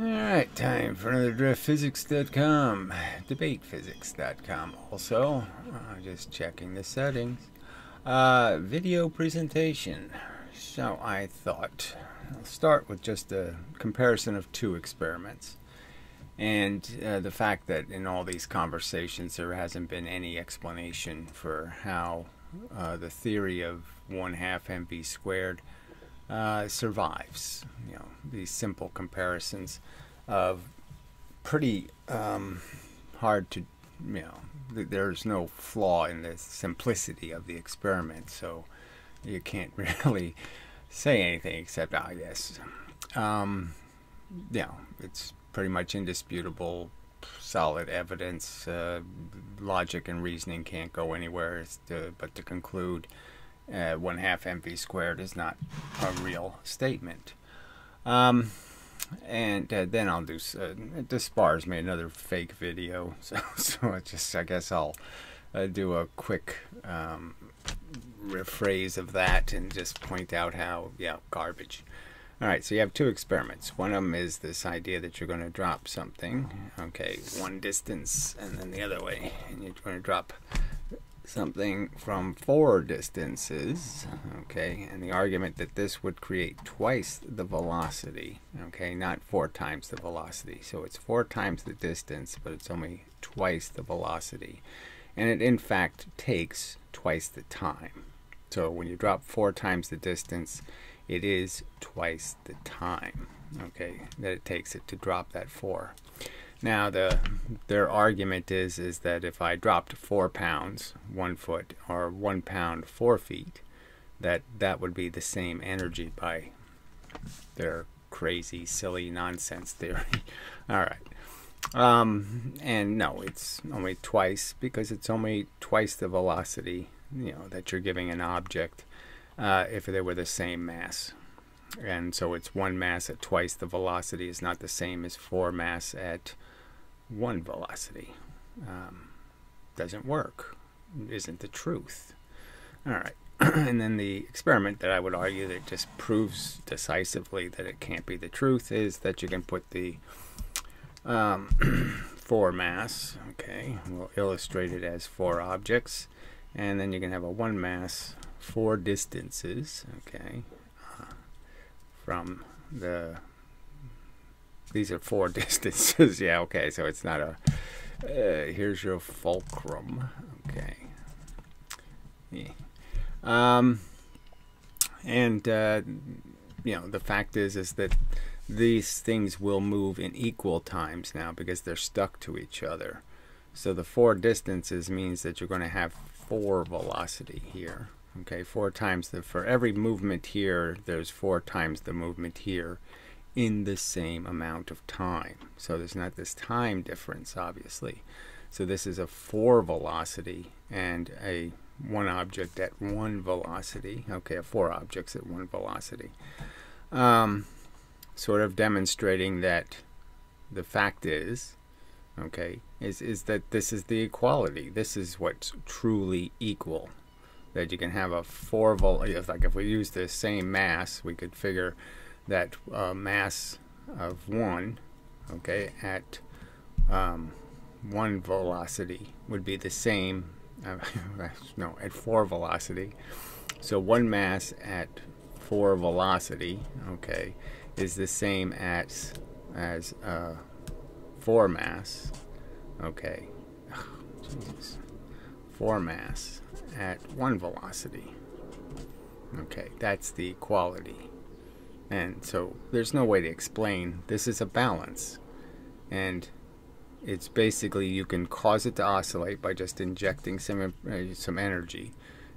Alright, time for another driftphysics.com, debatephysics.com also. Just checking the settings. Video presentation. So I thought I'll start with just a comparison of two experiments. And the fact that in all these conversations there hasn't been any explanation for how the theory of 1/2 mv squared survives. You know, these simple comparisons of pretty hard to, there's no flaw in the simplicity of the experiment, so you can't really say anything except, yes. It's pretty much indisputable, solid evidence. Logic and reasoning can't go anywhere but to conclude 1/2 mv squared is not a real statement. And then I'll do, this bars me another fake video, so I guess I'll do a quick rephrase of that and just point out how, garbage. Alright, so you have two experiments. One of them is this idea that you're going to drop something, okay, one distance, and then the other way, and you're going to drop something from 4 distances, okay, and the argument that this would create twice the velocity, okay, not 4 times the velocity. So it's 4 times the distance, but it's only twice the velocity, and it in fact takes twice the time. So when you drop 4 times the distance, it is twice the time, okay, that it takes it to drop that 4. Now their argument is that if I dropped 4 pounds 1 foot or 1 pound 4 feet, that would be the same energy by their crazy, silly nonsense theory. All right, and no, it's only twice, because it's only twice the velocity, that you're giving an object if they were the same mass. And so it's 1 mass at twice the velocity is not the same as 4 mass at 1 velocity. Doesn't work. Isn't the truth. Alright. And then the experiment that I would argue that just proves decisively that it can't be the truth is that you can put the 4 mass, okay, we'll illustrate it as 4 objects, and then you can have a 1 mass 4 distances, okay, from the, these are 4 distances, yeah, okay, so it's not a, here's your fulcrum, okay, yeah. The fact is that these things will move in equal times now because they're stuck to each other. So the 4 distances means that you're going to have 4 velocity here. Okay, 4 times for every movement here, there's 4 times the movement here in the same amount of time. So there's not this time difference, obviously. So this is a 4 velocity and a 1 object at 1 velocity. Okay, 4 objects at 1 velocity. Sort of demonstrating that the fact is, okay, is that this is the equality. This is what's truly equal. That you can have a 4 like if we use the same mass, we could figure that mass of 1, okay, at 1 velocity would be the same, no, at 4 velocity. So 1 mass at 4 velocity, okay, is the same as 4 mass, okay, oh, Jesus. 4 mass at 1 velocity. Okay, that's the equality. And so there's no way to explain. This is a balance. And it's basically, you can cause it to oscillate by just injecting some energy.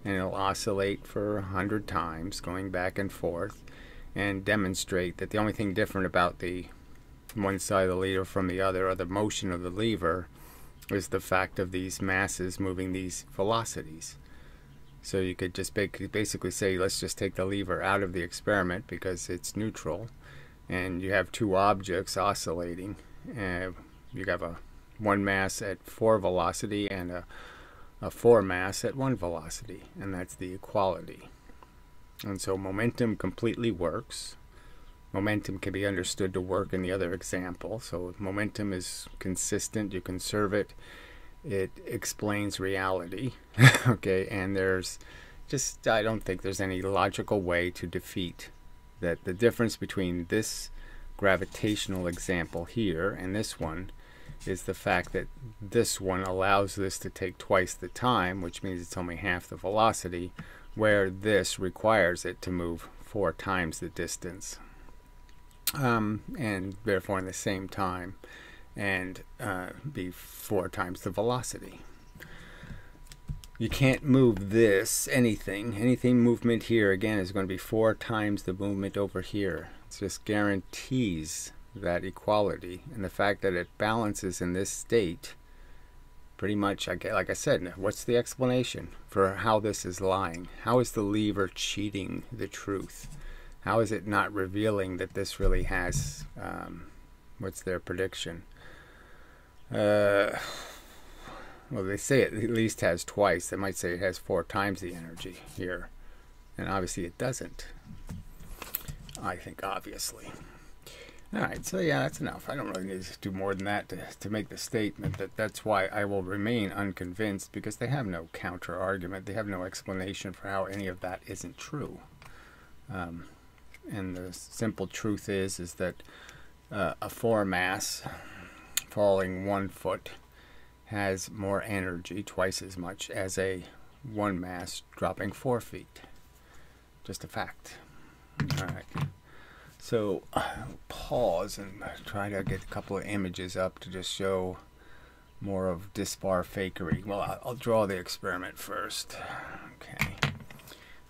And it'll oscillate for 100 times, going back and forth, and demonstrate that the only thing different about the one side of the lever from the other, or the motion of the lever, is the fact of these masses moving these velocities. So you could just basically say, let's just take the lever out of the experiment because it's neutral, and you have 2 objects oscillating. You have a 1 mass at 4 velocity and a 4 mass at 1 velocity, and that's the equality. And so momentum completely works. Momentum can be understood to work in the other example. So momentum is consistent. You conserve it. It explains reality. Okay, and there's just, I don't think there's any logical way to defeat that. The difference between this gravitational example here and this one is the fact that this one allows this to take twice the time, which means it's only half the velocity, where this requires it to move 4 times the distance, and therefore in the same time, and be 4 times the velocity. You can't move this, anything movement here, again, is going to be 4 times the movement over here. It just guarantees that equality, and the fact that it balances in this state, pretty much, like I said, what's the explanation for how this is lying? How is the lever cheating the truth? How is it not revealing that this really has, what's their prediction? Well, they say it at least has twice. They might say it has 4 times the energy here, and obviously it doesn't. I think obviously. Alright, so yeah, that's enough. I don't really need to do more than that to make the statement that that's why I will remain unconvinced, because they have no counter argument. They have no explanation for how any of that isn't true. And the simple truth is that a 4 mass falling 1 foot has more energy, twice as much, as a 1 mass dropping 4 feet. Just a fact. Alright. So pause and try to get a couple of images up to just show more of dispar fakery. Well, I'll draw the experiment first. Okay.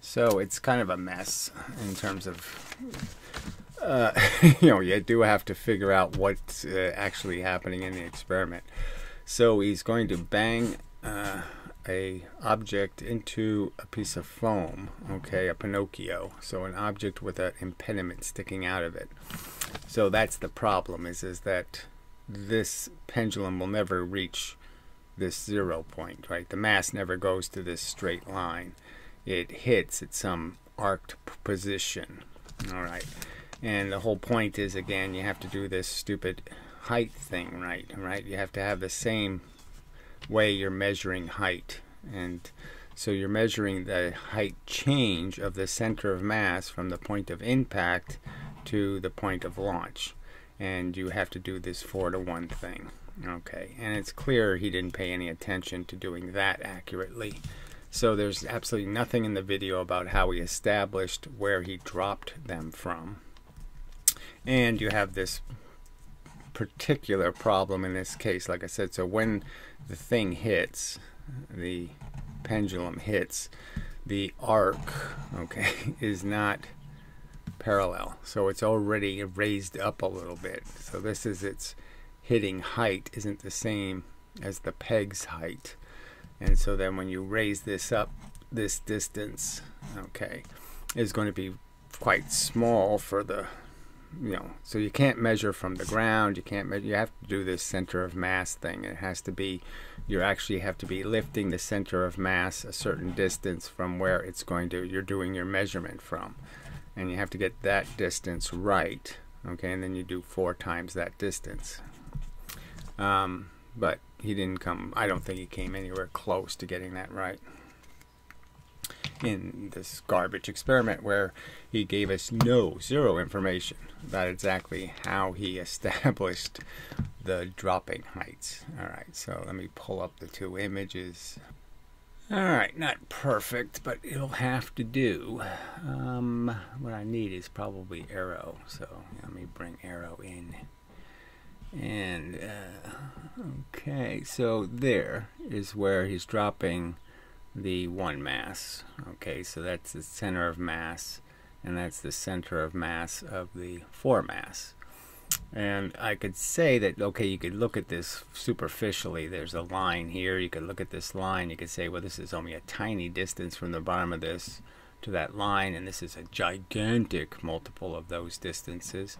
So it's kind of a mess in terms of, you do have to figure out what's actually happening in the experiment. So he's going to bang a object into a piece of foam, okay, a Pinocchio, so an object with an impediment sticking out of it. So that's the problem, is that this pendulum will never reach this 0 point, right? The mass never goes to this straight line. It hits at some arced position. All right, and the whole point is, again, you have to do this stupid height thing, right? You have to have the same way you're measuring height, and so you're measuring the height change of the center of mass from the point of impact to the point of launch, and you have to do this 4-to-1 thing. Okay, and it's clear he didn't pay any attention to doing that accurately. So there's absolutely nothing in the video about how he established where he dropped them from, and you have this particular problem in this case, like I said. So when the thing hits, the pendulum hits, the arc, okay, is not parallel, so it's already raised up a little bit. So this is its hitting height isn't the same as the peg's height, and so then when you raise this up, this distance, okay, is going to be quite small for the, so you can't measure from the ground. You can't measure. You have to do this center of mass thing. It has to be, you actually have to be lifting the center of mass a certain distance from where it's going to, you're doing your measurement from, and you have to get that distance right, okay, and then you do 4 times that distance. But he didn't come, I don't think he came anywhere close to getting that right in this garbage experiment, where he gave us zero information about exactly how he established the dropping heights. Alright, so let me pull up the 2 images. Alright, not perfect, but it'll have to do. What I need is probably arrow, so let me bring arrow in. And okay, so there is where he's dropping the 1 mass. Okay, so that's the center of mass, and that's the center of mass of the 4 mass. And I could say that, okay, you could look at this superficially. There's a line here. You could look at this line. You could say, well, this is only a tiny distance from the bottom of this to that line, and this is a gigantic multiple of those distances.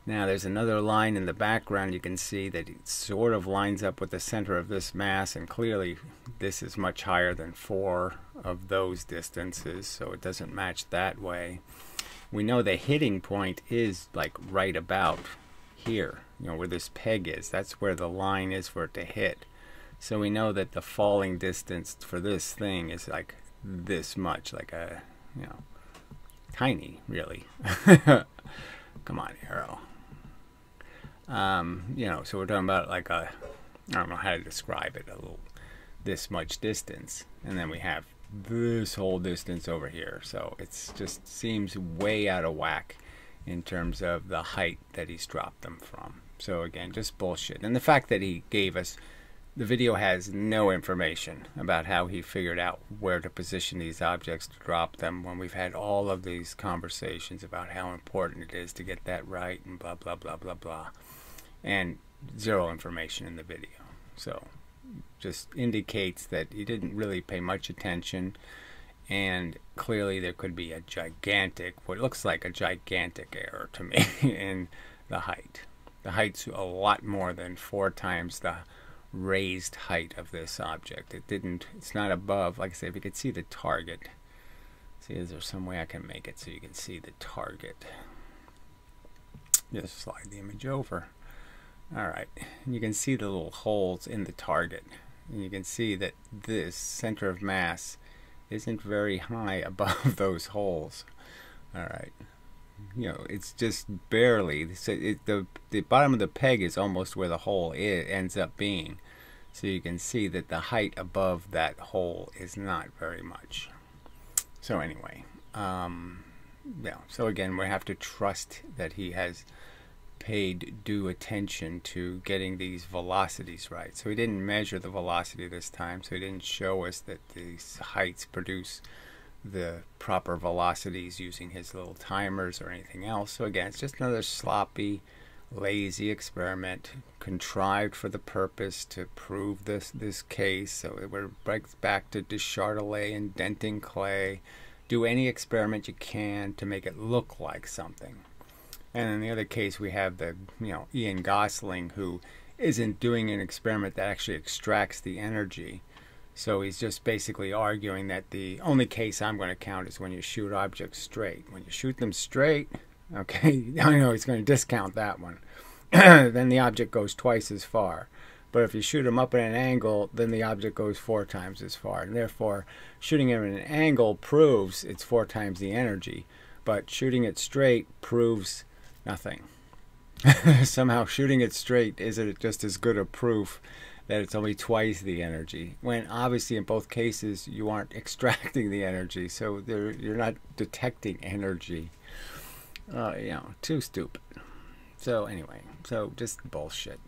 Now there's another line in the background. You can see that it sort of lines up with the center of this mass, and clearly this is much higher than 4 of those distances, so it doesn't match that way. we know the hitting point is like right about here, you know, where this peg is. That's where the line is for it to hit. So we know that the falling distance for this thing is like this much, like a, you know, tiny, really. Come on, arrow. You know, so we're talking about like a, I don't know how to describe it, a little, this much distance. And then we have this whole distance over here. So it's just seems way out of whack in terms of the height that he's dropped them from. So again, just bullshit. And the fact that he gave us, the video has no information about how he figured out where to position these objects to drop them, when we've had all of these conversations about how important it is to get that right and blah, blah, blah, blah, blah. And zero information in the video. So just indicates that he didn't really pay much attention, and clearly there could be a gigantic, what looks like a gigantic error to me in the height. The height's a lot more than 4 times the raised height of this object. It's not above, like I said, if you could see the target. See, is there some way I can make it so you can see the target? Just slide the image over. Alright, and you can see the little holes in the target. And you can see that this center of mass isn't very high above those holes. Alright, you know, it's just barely, the bottom of the peg is almost where the hole ends up being. So you can see that the height above that hole is not very much. So anyway, yeah, so again, we have to trust that he has paid due attention to getting these velocities right. So he didn't measure the velocity this time, so he didn't show us that these heights produce the proper velocities using his little timers or anything else. So again, it's just another sloppy, lazy experiment contrived for the purpose to prove this case. So it breaks back to Deschardelet indenting clay. Do any experiment you can to make it look like something. And in the other case, we have the, you know, Ian Gosling, who isn't doing an experiment that actually extracts the energy. So he's just basically arguing that the only case I'm going to count is when you shoot objects straight. When you shoot them straight, okay, I know he's going to discount that one. Then the object goes twice as far. But if you shoot them up at an angle, then the object goes 4 times as far. And therefore, shooting it at an angle proves it's 4 times the energy. But shooting it straight proves nothing. Somehow shooting it straight isn't just as good a proof that it's only twice the energy, when obviously in both cases you aren't extracting the energy, so you're not detecting energy. You know, too stupid. So anyway, so just bullshit.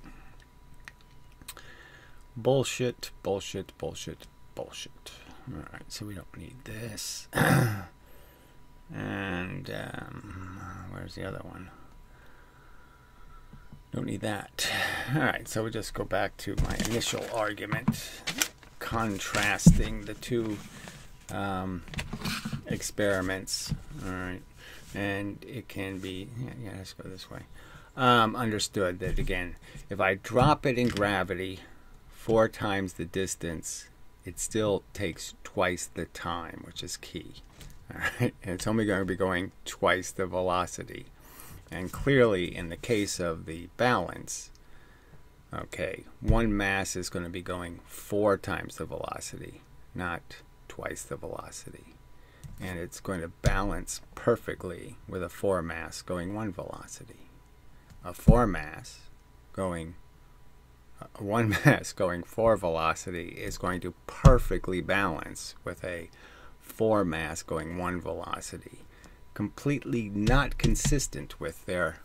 Bullshit, bullshit, bullshit, bullshit. Alright, so we don't need this. And where's the other one? Don't need that. Alright, so we just go back to my initial argument, contrasting the two experiments. Alright, and it can be, yeah, let's go this way. Understood that, again, if I drop it in gravity 4 times the distance, it still takes twice the time, which is key. Alright, and it's only going to be going twice the velocity. And clearly, in the case of the balance, okay, one mass is going to be going 4 times the velocity, not twice the velocity. And it's going to balance perfectly with a 4 mass going 1 velocity. A 4 mass going, 1 mass going 4 velocity is going to perfectly balance with a 4 mass going 1 velocity. Completely not consistent with their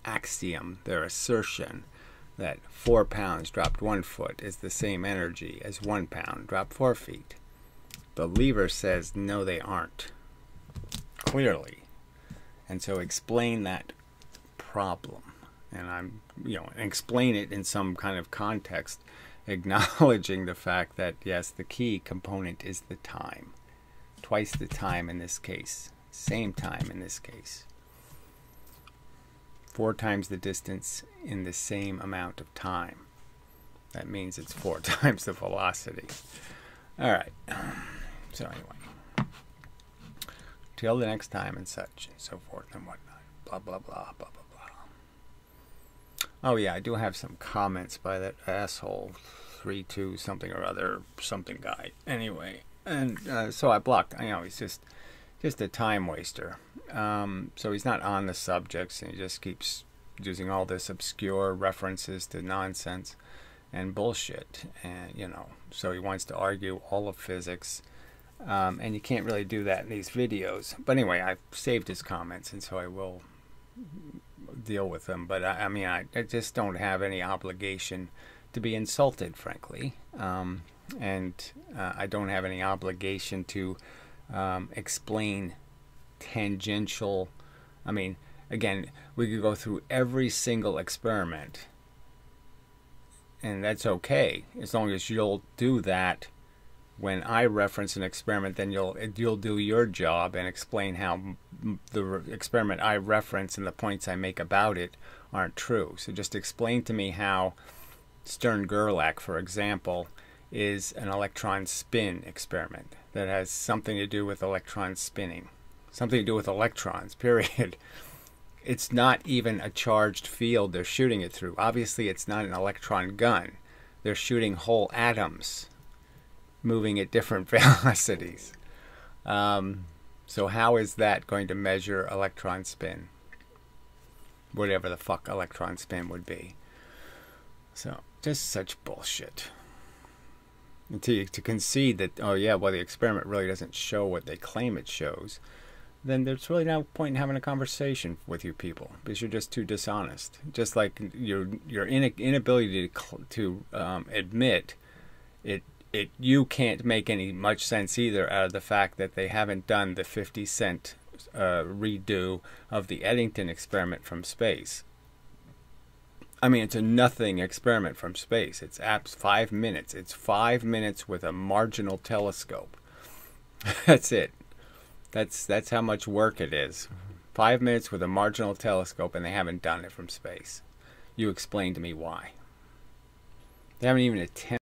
axiom, their assertion that 4 pounds dropped 1 foot is the same energy as 1 pound dropped 4 feet. The lever says no, they aren't. Clearly. And so explain that problem. And I'm, you know, explain it in some kind of context, acknowledging the fact that yes, the key component is the time. Twice the time in this case. Same time in this case. 4 times the distance in the same amount of time. That means it's 4 times the velocity. Alright. So anyway. Till the next time and such and so forth and whatnot. Blah, blah, blah, blah, blah, blah. Oh yeah, I do have some comments by that asshole 32 something or other something guy. Anyway, and so I blocked. You know, he's just a time waster. So he's not on the subjects, and he just keeps using all this obscure references to nonsense and bullshit. And you know, so he wants to argue all of physics. And you can't really do that in these videos. But anyway, I've saved his comments, and so I will deal with them. But I mean, I just don't have any obligation to be insulted, frankly. And I don't have any obligation to explain tangential. I mean, again, we could go through every single experiment, and that's okay, as long as you'll do that. When I reference an experiment, then you'll do your job and explain how the experiment I reference and the points I make about it aren't true. So just explain to me how Stern-Gerlach, for example, is an electron spin experiment that has something to do with electron spinning, something to do with electrons, period. It's not even a charged field they're shooting it through. Obviously, it's not an electron gun. They're shooting whole atoms moving at different velocities. So how is that going to measure electron spin? Whatever the fuck electron spin would be. So, just such bullshit. And to concede that, oh yeah, well the experiment really doesn't show what they claim it shows, then there's really no point in having a conversation with you people, because you're just too dishonest. Just like your inability to admit it, you can't make any much sense either out of the fact that they haven't done the 50-cent redo of the Eddington experiment from space. I mean, it's a nothing experiment from space. It's 5 minutes. It's 5 minutes with a marginal telescope. That's it. That's how much work it is. 5 minutes with a marginal telescope, and they haven't done it from space. You explain to me why. They haven't even attempted.